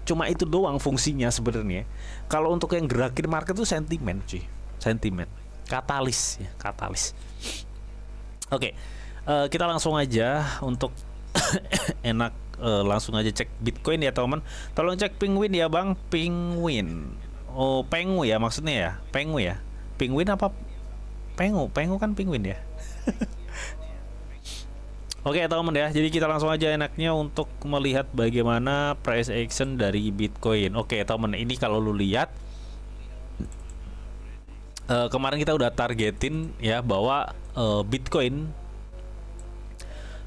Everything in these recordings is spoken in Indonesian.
cuma itu doang fungsinya sebenarnya. Kalau untuk yang gerakin market itu sentimen cuy, sentimen, katalis ya, katalis. Oke, kita langsung aja untuk enak, langsung aja cek Bitcoin ya teman. Tolong cek penguin ya bang, penguin. Oh pengu ya maksudnya ya, pengu ya, penguin apa pengu? Pengu kan penguin ya. Oke teman ya, jadi kita langsung aja enaknya untuk melihat bagaimana price action dari Bitcoin. Oke teman, ini kalau lu lihat kemarin kita udah targetin ya bahwa Bitcoin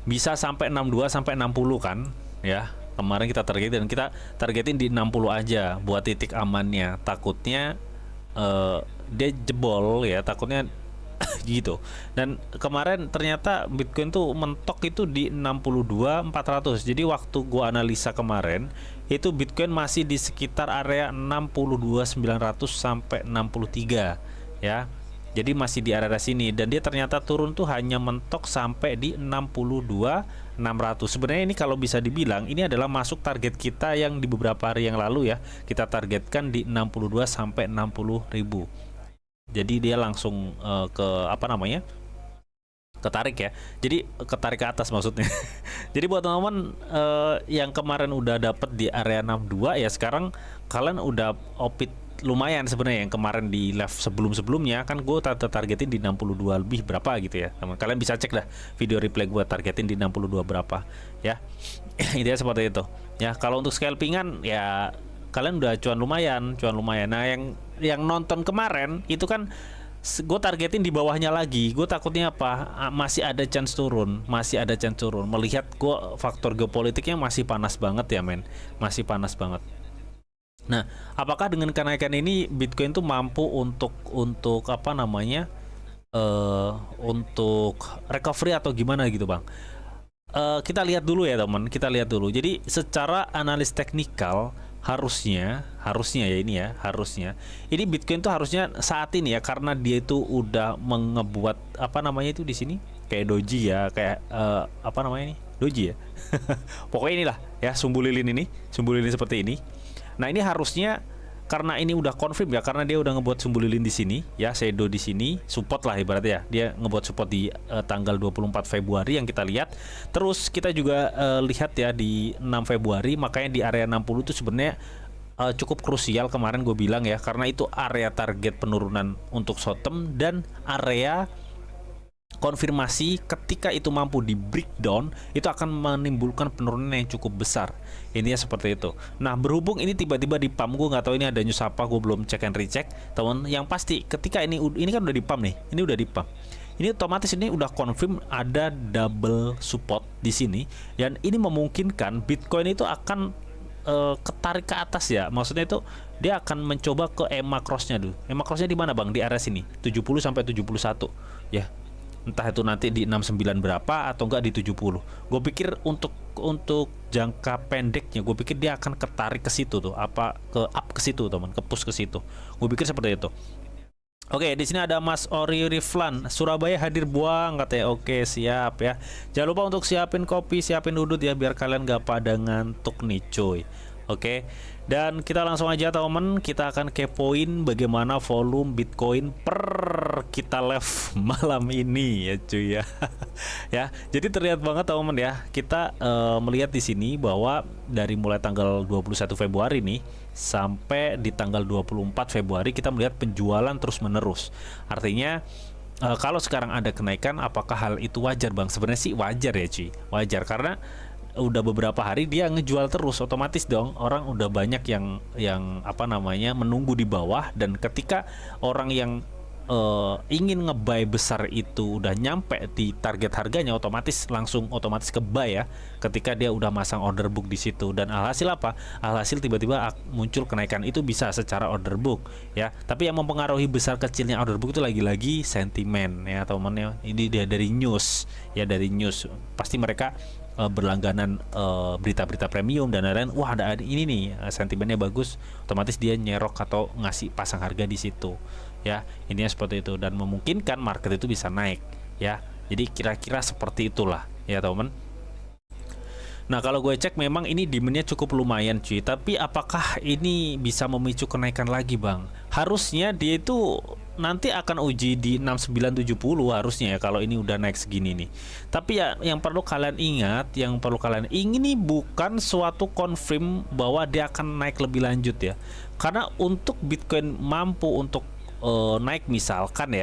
bisa sampai 62 sampai 60 kan ya. Kemarin kita targetin, dan kita targetin di 60 aja buat titik amannya. Takutnya dia jebol ya, takutnya gitu. Dan kemarin ternyata Bitcoin tuh mentok itu di 62.400. Jadi waktu gua analisa kemarin itu Bitcoin masih di sekitar area 62.900 sampai 63 ya. Jadi masih di area sini, dan dia ternyata turun tuh hanya mentok sampai di 62.600. Sebenarnya ini kalau bisa dibilang ini adalah masuk target kita yang di beberapa hari yang lalu ya. Kita targetkan di 62 sampai 60.000. Jadi dia langsung ke apa namanya? Ketarik ya. Jadi ketarik ke atas maksudnya. Jadi buat teman-teman yang kemarin udah dapat di area 62 ya, sekarang kalian udah opit lumayan sebenarnya. Yang kemarin di live sebelum-sebelumnya kan gue targetin di 62 lebih berapa gitu ya. Kalian bisa cek dah video replay gue targetin di 62 berapa ya. Intinya seperti itu. Ya, kalau untuk scalpingan ya kalian udah cuan lumayan, cuan lumayan. Nah, yang nonton kemarin itu kan gue targetin di bawahnya lagi. Gue takutnya apa? Masih ada chance turun, masih ada chance turun. Melihat gue faktor geopolitiknya masih panas banget ya men, masih panas banget. Nah, apakah dengan kenaikan ini Bitcoin tuh mampu untuk apa namanya, untuk recovery atau gimana gitu bang? Kita lihat dulu ya teman, kita lihat dulu. Jadi secara analis teknikal harusnya ya ini ya, harusnya ini Bitcoin tuh harusnya saat ini ya, karena dia itu udah mengebuat apa namanya itu di sini kayak doji ya, kayak apa namanya ini doji ya. Pokoknya inilah ya, sumbu lilin seperti ini. Nah ini harusnya karena ini udah confirm ya, karena dia udah ngebuat sumbu lilin di sini ya, shadow di sini, support lah ibaratnya ya. Dia ngebuat support di tanggal 24 Februari yang kita lihat. Terus kita juga lihat ya di 6 Februari, makanya di area 60 itu sebenarnya cukup krusial kemarin gue bilang ya, karena itu area target penurunan untuk short term dan area konfirmasi ketika itu mampu di breakdown itu akan menimbulkan penurunan yang cukup besar. Intinya seperti itu. Nah berhubung ini tiba-tiba di pump, gue nggak tahu ini ada news apa, gue belum cek and recheck teman. Yang pasti ketika ini kan udah di pump nih, ini udah di pump, ini otomatis ini udah confirm ada double support di sini, dan ini memungkinkan Bitcoin itu akan ketarik ke atas ya. Maksudnya itu dia akan mencoba ke EMA cross-nya dulu. EMA cross-nya di mana bang? Di area sini 70 sampai 71 ya. Entah itu nanti di 69 berapa atau enggak di 70. Gue pikir untuk jangka pendeknya gue pikir dia akan ketarik ke situ tuh, apa ke up ke situ teman, ke push ke situ. Gue pikir seperti itu. Oke, di sini ada Mas Ori Riflan, Surabaya hadir buang katanya. Oke, siap ya. Jangan lupa untuk siapin kopi, siapin udut ya, biar kalian gak pada ngantuk nih cuy. Oke, dan kita langsung aja teman, kita akan kepoin bagaimana volume Bitcoin per kita live malam ini ya cuy ya. Ya, jadi terlihat banget teman ya. Kita melihat di sini bahwa dari mulai tanggal 21 Februari nih sampai di tanggal 24 Februari kita melihat penjualan terus menerus. Artinya kalau sekarang ada kenaikan, apakah hal itu wajar bang? Sebenarnya sih wajar ya cuy, wajar, karena udah beberapa hari dia ngejual terus, otomatis dong orang udah banyak yang apa namanya menunggu di bawah, dan ketika orang yang ingin nge-buy besar itu udah nyampe di target harganya, otomatis ke buy ya, ketika dia udah masang order book di situ. Dan alhasil apa? Alhasil tiba-tiba muncul kenaikan itu bisa secara order book ya. Tapi yang mempengaruhi besar kecilnya order book itu lagi-lagi sentimen ya teman-teman. Ini dia dari news ya, dari news. Pasti mereka berlangganan berita-berita premium dan lain-lain. Wah ada ini nih, sentimennya bagus, otomatis dia nyerok atau ngasih pasang harga di situ ya. Intinya seperti itu, dan memungkinkan market itu bisa naik ya. Jadi kira-kira seperti itulah ya teman. Nah, kalau gue cek memang ini demandnya cukup lumayan cuy. Tapi apakah ini bisa memicu kenaikan lagi bang? Harusnya dia itu nanti akan uji di 6970 harusnya ya kalau ini udah naik segini nih. Tapi ya yang perlu kalian ingat, ini bukan suatu confirm bahwa dia akan naik lebih lanjut ya. Karena untuk Bitcoin mampu untuk naik misalkan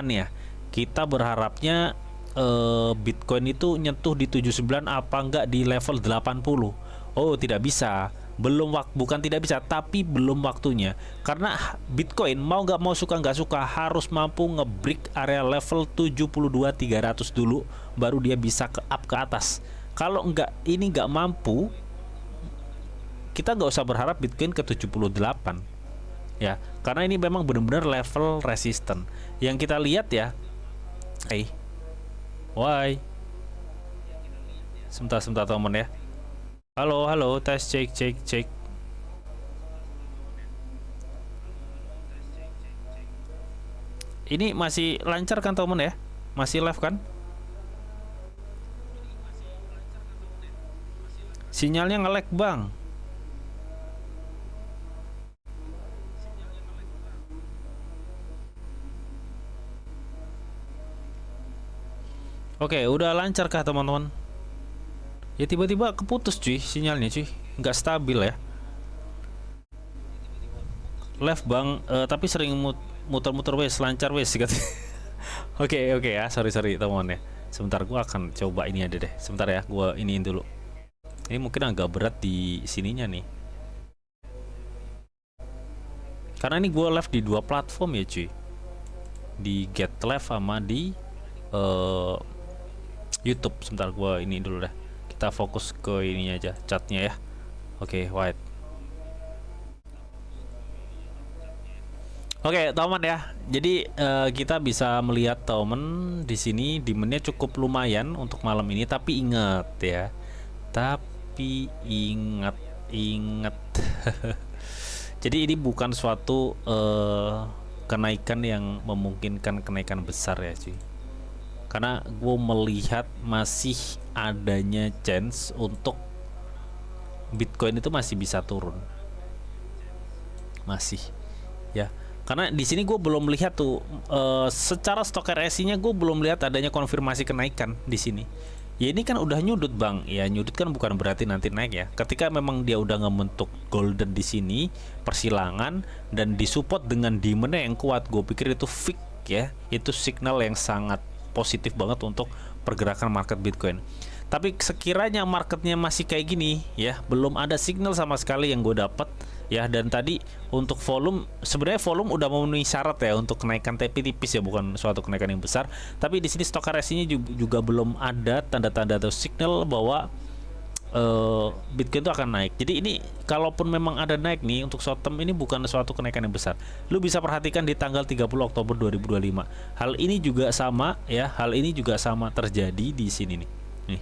ya, kita berharapnya Bitcoin itu nyentuh di 79 apa enggak di level 80. Oh, tidak bisa. Bukan tidak bisa, tapi belum waktunya. Karena Bitcoin mau nggak mau, suka nggak suka, harus mampu ngebreak area level 72.300 dulu, baru dia bisa ke up ke atas. Kalau ini nggak mampu, kita nggak usah berharap Bitcoin ke 78 ya, karena ini memang benar-benar level resisten yang kita lihat ya. Why? Sebentar teman ya. Halo, tes cek. Ini masih lancar kan teman ya? Masih live kan? Sinyalnya nge-lag bang. Oke, udah lancar kah teman-teman? Ya tiba-tiba keputus cuy sinyalnya cuy, nggak stabil ya. Live bang, tapi sering muter-muter wes, lancar wes gitu. Oke ya, sorry teman ya. Sebentar gua akan coba ini ada deh. Sebentar ya, gua iniin dulu. Ini mungkin agak berat di sininya nih. Karena ini gua live di 2 platform ya cuy. Di Get Live sama di YouTube. Sebentar gua ini dulu deh. Kita fokus ke ini aja, chatnya ya. Oke, white. Oke, teman ya. Jadi kita bisa melihat teman di sini demandnya cukup lumayan untuk malam ini. Tapi ingat ya. Ingat. Jadi ini bukan suatu kenaikan yang memungkinkan kenaikan besar ya cuy. Karena gue melihat masih adanya chance untuk Bitcoin itu masih bisa turun, masih ya. Karena di sini gue belum melihat tuh secara stok RSI-nya gue belum lihat adanya konfirmasi kenaikan di sini. Ya ini kan udah nyudut bang, ya nyudut kan bukan berarti nanti naik ya. Ketika memang dia udah ngebentuk golden di sini persilangan dan disupport dengan demand yang kuat, gue pikir itu fix ya, itu signal yang sangat positif banget untuk pergerakan market Bitcoin. Tapi sekiranya marketnya masih kayak gini ya, belum ada signal sama sekali yang gue dapat ya. Dan tadi untuk volume, sebenarnya volume udah memenuhi syarat ya untuk kenaikan tipis ya, bukan suatu kenaikan yang besar. Tapi di sini stok RSI-nya juga belum ada tanda-tanda atau signal bahwa Bitcoin itu akan naik. Jadi ini kalaupun memang ada naik nih untuk short term, ini bukan suatu kenaikan yang besar. Lu bisa perhatikan di tanggal 30 Oktober 2025. Hal ini juga sama ya, terjadi di sini nih. Nih.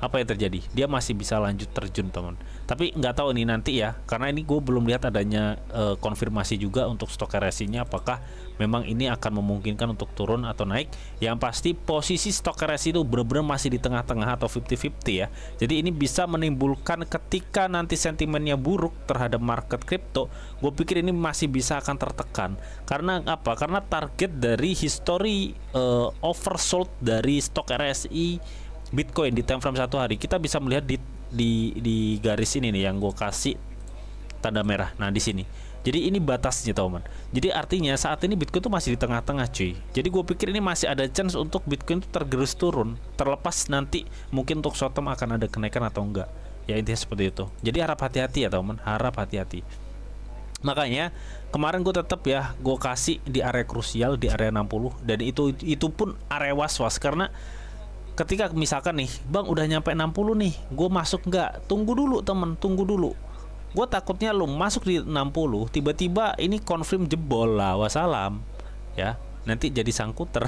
Apa yang terjadi? Dia masih bisa lanjut terjun teman. Tapi nggak tahu nih nanti ya, karena ini gue belum lihat adanya konfirmasi juga untuk stok RSI-nya apakah memang ini akan memungkinkan untuk turun atau naik. Yang pasti posisi stok RSI itu benar-benar masih di tengah-tengah atau 50-50 ya. Jadi ini bisa menimbulkan ketika nanti sentimennya buruk terhadap market kripto, gue pikir ini masih bisa akan tertekan. Karena apa? Karena target dari history oversold dari stok RSI Bitcoin di time frame 1 hari, kita bisa melihat di garis ini nih yang gue kasih tanda merah. Nah di sini. Jadi ini batasnya teman. Jadi artinya saat ini Bitcoin tuh masih di tengah-tengah cuy. Jadi gue pikir ini masih ada chance untuk Bitcoin tuh tergerus turun. Terlepas nanti mungkin untuk short term akan ada kenaikan atau enggak. Ya intinya seperti itu. Jadi harap hati-hati ya teman. Harap hati-hati. Makanya kemarin gue tetap ya gue kasih di area krusial di area 60, dan itu pun area was-was. Karena ketika misalkan nih bang udah nyampe 60 nih, gue masuk nggak? Tunggu dulu temen, tunggu dulu. Gue takutnya lu masuk di 60 tiba-tiba ini confirm jebol lah, wassalam ya, nanti jadi sangkuter.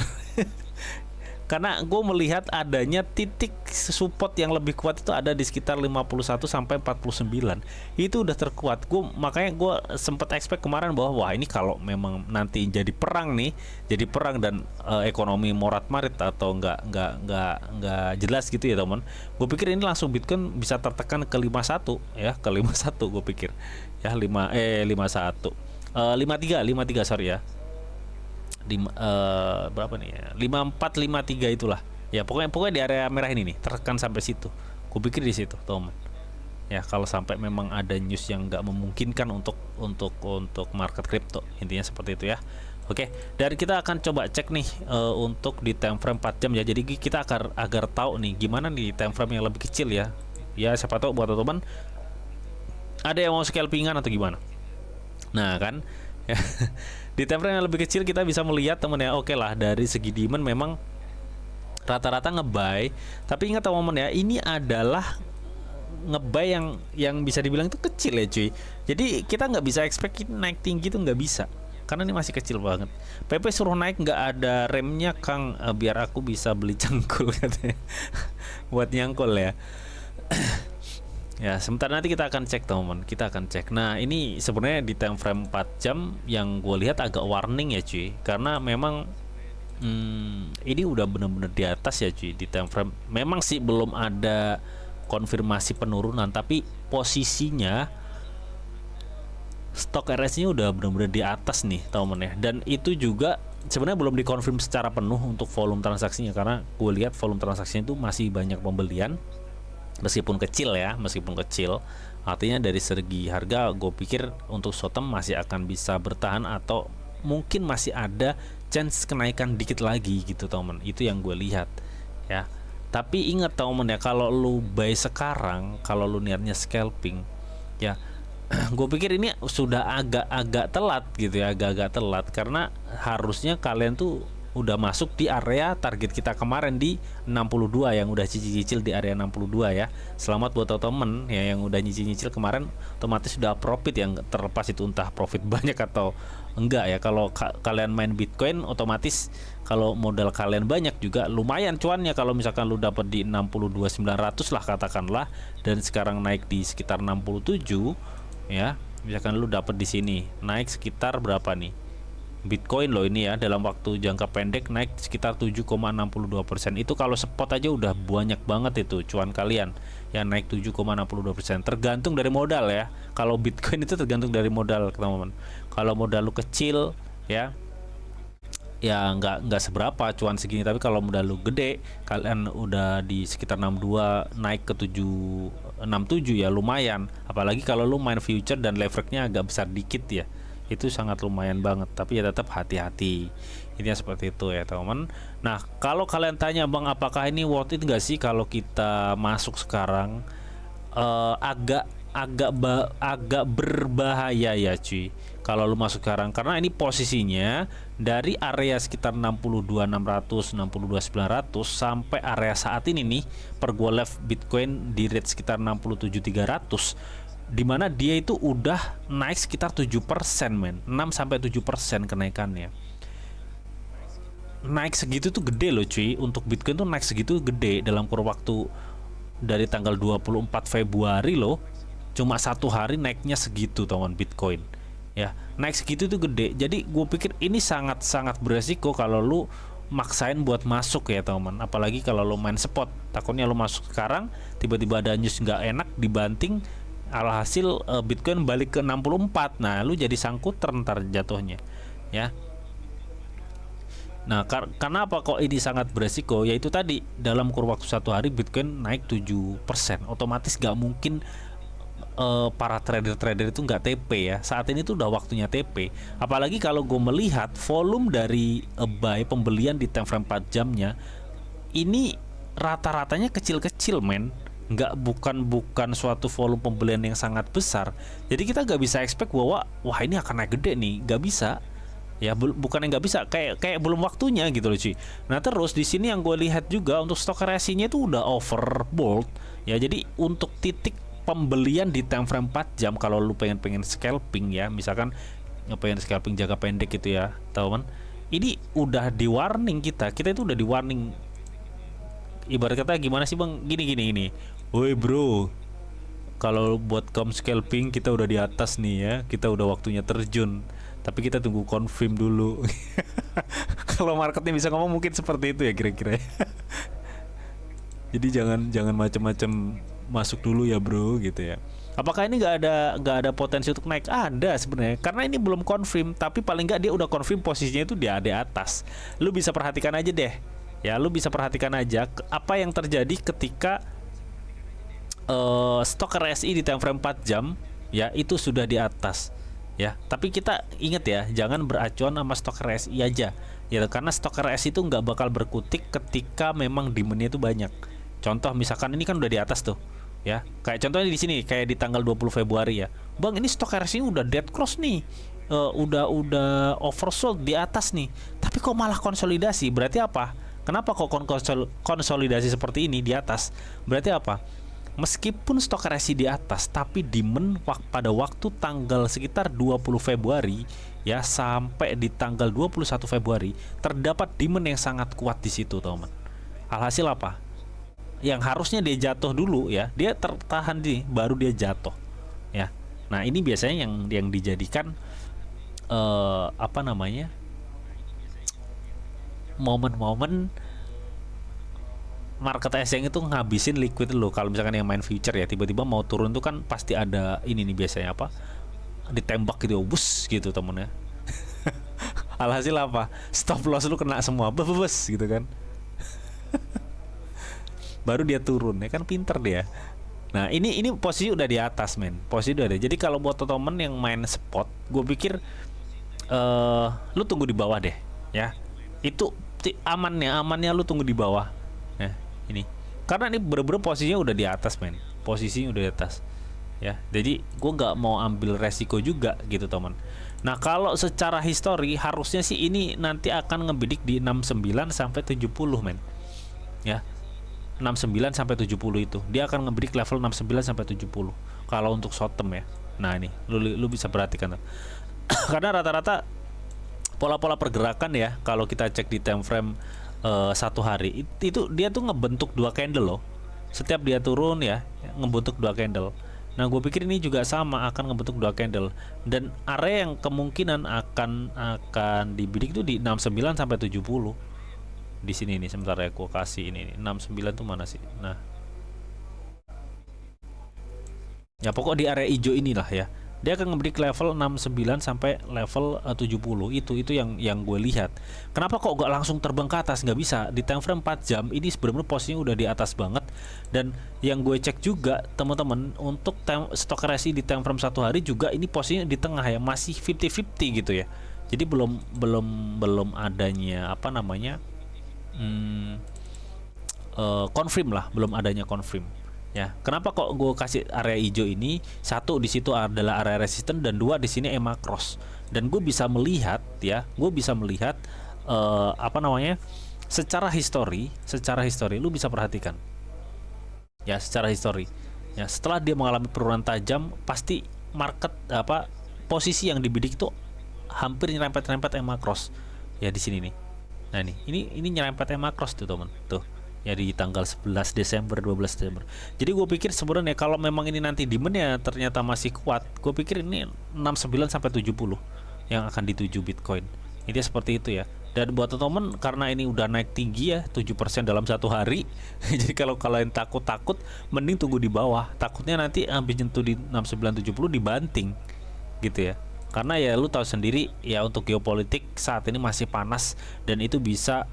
karena gue melihat adanya titik support yang lebih kuat itu ada di sekitar 51 sampai 49. Itu udah terkuat. Makanya gue sempat expect kemarin bahwa wah ini kalau memang nanti jadi perang nih, jadi perang dan ekonomi morat-marit atau nggak jelas gitu ya teman. Gue pikir ini langsung Bitcoin bisa tertekan ke 51 ya, ke 51 gue pikir. Ya 51. 53 sorry ya. Berapa nih ya, 5453 itulah ya, pokoknya di area merah ini nih tertekan sampai situ. Gue pikir di situ teman ya, kalau sampai memang ada news yang nggak memungkinkan untuk market crypto, intinya seperti itu ya. Oke, dan kita akan coba cek nih untuk di time frame 4 jam ya. Jadi kita agar tahu nih gimana nih time frame yang lebih kecil ya. Ya siapa tahu buat teman-teman ada yang mau scalpingan atau gimana. Nah kan ya, di time frame yang lebih kecil kita bisa melihat temen ya, oke lah dari segi demand memang rata-rata ngebuy, tapi ingat teman-teman ya, ini adalah ngebuy yang bisa dibilang itu kecil ya cuy. Jadi kita nggak bisa expect naik tinggi itu, nggak bisa, karena ini masih kecil banget. PP suruh naik nggak ada remnya Kang, biar aku bisa beli cangkul katanya buat nyangkul ya. Ya, sebentar nanti kita akan cek teman-teman, kita akan cek. Nah, ini sebenarnya di time frame 4 jam yang gue lihat agak warning ya cuy, karena memang ini udah bener-bener di atas ya cuy di time frame. Memang sih belum ada konfirmasi penurunan, tapi posisinya stok RS-nya udah bener-bener di atas nih teman-teman ya. Dan itu juga sebenarnya belum dikonfirm secara penuh untuk volume transaksinya, karena gue lihat volume transaksinya itu masih banyak pembelian. Meskipun kecil ya, artinya dari segi harga gue pikir untuk short term masih akan bisa bertahan atau mungkin masih ada chance kenaikan dikit lagi gitu teman. Itu yang gue lihat ya. Tapi ingat teman ya, kalau lu buy sekarang, kalau lu niatnya scalping ya, gue pikir ini sudah agak telat gitu ya, agak telat, karena harusnya kalian tuh udah masuk di area target kita kemarin di 62, yang udah cicil-cicil di area 62 ya. Selamat buat teman-teman ya yang udah nyicil-nyicil kemarin, otomatis sudah profit, yang terlepas itu entah profit banyak atau enggak ya. Kalau kalian main Bitcoin, otomatis kalau modal kalian banyak juga lumayan cuannya. Kalau misalkan lu dapat di 62.900 lah katakanlah, dan sekarang naik di sekitar 67 ya. Misalkan lu dapat di sini naik sekitar berapa nih Bitcoin loh ini ya, dalam waktu jangka pendek naik sekitar 7,62%. Itu kalau spot aja udah banyak banget itu cuan kalian yang naik 7,62%. Tergantung dari modal ya. Kalau Bitcoin itu tergantung dari modal teman-teman. Kalau modal lu kecil ya nggak seberapa cuan segini, tapi kalau modal lu gede, kalian udah di sekitar 62 naik ke 67 ya lumayan. Apalagi kalau lu main future dan leverage-nya agak besar dikit ya, itu sangat lumayan banget. Tapi ya tetap hati-hati, intinya seperti itu ya teman. Nah, kalau kalian tanya bang apakah ini worth it nggak sih kalau kita masuk sekarang, agak berbahaya ya cuy kalau lu masuk sekarang, karena ini posisinya dari area sekitar 62.600 62.900 sampai area saat ini nih per gua live Bitcoin di rate sekitar 67.300, dimana dia itu udah naik sekitar 7% men, 6-7% kenaikannya. Naik segitu tuh gede loh cuy, untuk Bitcoin tuh naik segitu gede dalam kurun waktu dari tanggal 24 Februari loh, cuma satu hari naiknya segitu teman Bitcoin ya, naik segitu tuh gede. Jadi gue pikir ini sangat-sangat beresiko kalau lu maksain buat masuk ya teman, apalagi kalau lu main spot. Takutnya lu masuk sekarang tiba-tiba ada news nggak enak dibanting, alhasil Bitcoin balik ke 64. Nah, lu jadi sangkuter ntar jatuhnya ya. Nah, karena apa kok ini sangat beresiko? Yaitu tadi dalam kurun waktu satu hari Bitcoin naik 7%. Otomatis gak mungkin para trader-trader itu nggak TP ya. Saat ini tuh udah waktunya TP. Apalagi kalau gue melihat volume dari buy pembelian di time frame 4 jamnya ini rata-ratanya kecil-kecil men. Bukan suatu volume pembelian yang sangat besar. Jadi kita nggak bisa expect bahwa wah ini akan naik gede nih, nggak bisa ya. Bukan yang nggak bisa, kayak belum waktunya gitu loh cuy. Nah terus di sini yang gue lihat juga untuk stok resinya itu udah overbought ya. Jadi untuk titik pembelian di time frame 4 jam kalau lu pengen scalping ya, misalkan pengen scalping jangka pendek gitu ya teman, ini udah di warning kita itu udah di warning ibarat kata gimana sih bang, gini, woi bro, kalau buat com scalping kita udah di atas nih ya, kita udah waktunya terjun, tapi kita tunggu confirm dulu. Kalau marketnya bisa ngomong mungkin seperti itu ya kira-kira. Jadi jangan macam-macam masuk dulu ya bro gitu ya. Apakah ini nggak ada potensi untuk naik? Ada sebenarnya, karena ini belum confirm, tapi paling nggak dia udah confirm posisinya itu di atas. Lu bisa perhatikan aja deh, ya lu bisa perhatikan aja apa yang terjadi ketika stok RSI di time frame 4 jam ya itu sudah di atas ya. Tapi kita ingat ya, jangan beracuan sama stok RSI aja ya, karena stok RSI itu nggak bakal berkutik ketika memang demandnya itu banyak. Contoh misalkan ini kan udah di atas tuh ya, kayak contohnya di sini kayak di tanggal 20 Februari ya, bang ini stok RSI udah dead cross nih, udah oversold di atas nih, tapi kok malah konsolidasi. Berarti apa? Kenapa kok konsolidasi seperti ini di atas? Berarti apa? Meskipun stok RSI di atas, tapi demand pada waktu tanggal sekitar 20 Februari ya sampai di tanggal 21 Februari terdapat demand yang sangat kuat di situ, teman. Alhasil apa? Yang harusnya dia jatuh dulu ya, dia tertahan baru dia jatuh ya. Nah, ini biasanya yang dijadikan apa namanya? Momen-momen market asing itu ngabisin liquid lo. Kalau misalkan yang main future ya, tiba-tiba mau turun tuh kan pasti ada ini nih biasanya apa? Ditembak gitu, bus gitu temennya. Alhasil apa? Stop loss lu kena semua, bus gitu kan. Baru dia turun ya kan, pinter dia. Nah ini posisi udah di atas men, posisi udah ada. Jadi kalau buat temen yang main spot, gue pikir lu tunggu di bawah deh ya. Itu amannya lu tunggu di bawah. Nah ini karena ini bener-bener posisinya udah di atas men, posisinya udah di atas ya. Jadi gue nggak mau ambil resiko juga gitu teman. Nah kalau secara histori harusnya sih ini nanti akan ngebidik di 69 sampai 70 men ya. 69 sampai 70 itu dia akan ngebreak level 69 sampai 70 kalau untuk short term ya. Nah ini lu bisa perhatikan tuh. Karena rata-rata pola-pola pergerakan ya kalau kita cek di time frame satu hari itu dia tuh ngebentuk dua candle loh. Setiap dia turun ya ngebentuk dua candle. Nah gue pikir ini juga sama akan ngebentuk dua candle, dan area yang kemungkinan akan dibidik itu di 69 sampai 70. Di sini nih sebentar ya, gua kasih ini nih, 69 tuh mana sih? Nah ya pokok di area hijau inilah ya, dia akan ngebreak level 69 sampai level 70. Itu yang gue lihat. Kenapa kok gak langsung terbang ke atas? Nggak bisa. Di time frame 4 jam ini sebenarnya posisinya udah di atas banget. Dan yang gue cek juga teman-teman, untuk stok RSI di time frame satu hari juga ini posisinya di tengah ya, masih 50-50 gitu ya. Jadi belum adanya apa namanya confirm lah, belum adanya confirm ya. Kenapa kok gue kasih area hijau ini? Satu, di situ adalah area resisten, dan dua, di sini EMA cross. Dan gue bisa melihat ya, apa namanya, secara histori lu bisa perhatikan ya, secara histori ya, setelah dia mengalami penurunan tajam pasti market posisi yang dibidik itu hampir nyerempet EMA cross ya di sini nih. Nah ini nyerempet EMA cross tuh teman tuh ya, di tanggal 11 Desember 12 Desember. Jadi gue pikir sebenarnya kalau memang ini nanti demandnya ternyata masih kuat, gue pikir ini 69 sampai 70 yang akan dituju Bitcoin. Ini seperti itu ya. Dan buat teman-teman, karena ini udah naik tinggi ya 7% dalam satu hari. Jadi kalau kalian takut mending tunggu di bawah. Takutnya nanti habis nyentuh di 69 70 dibanting gitu ya. Karena ya lu tahu sendiri ya, untuk geopolitik saat ini masih panas, dan itu bisa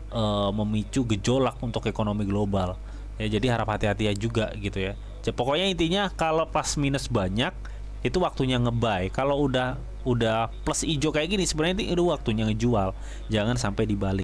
memicu gejolak untuk ekonomi global. Ya jadi harap hati-hati ya juga gitu ya. Pokoknya intinya kalau pas minus banyak itu waktunya nge-buy. Kalau udah plus hijau kayak gini sebenarnya itu waktunya ngejual. Jangan sampai dibalik.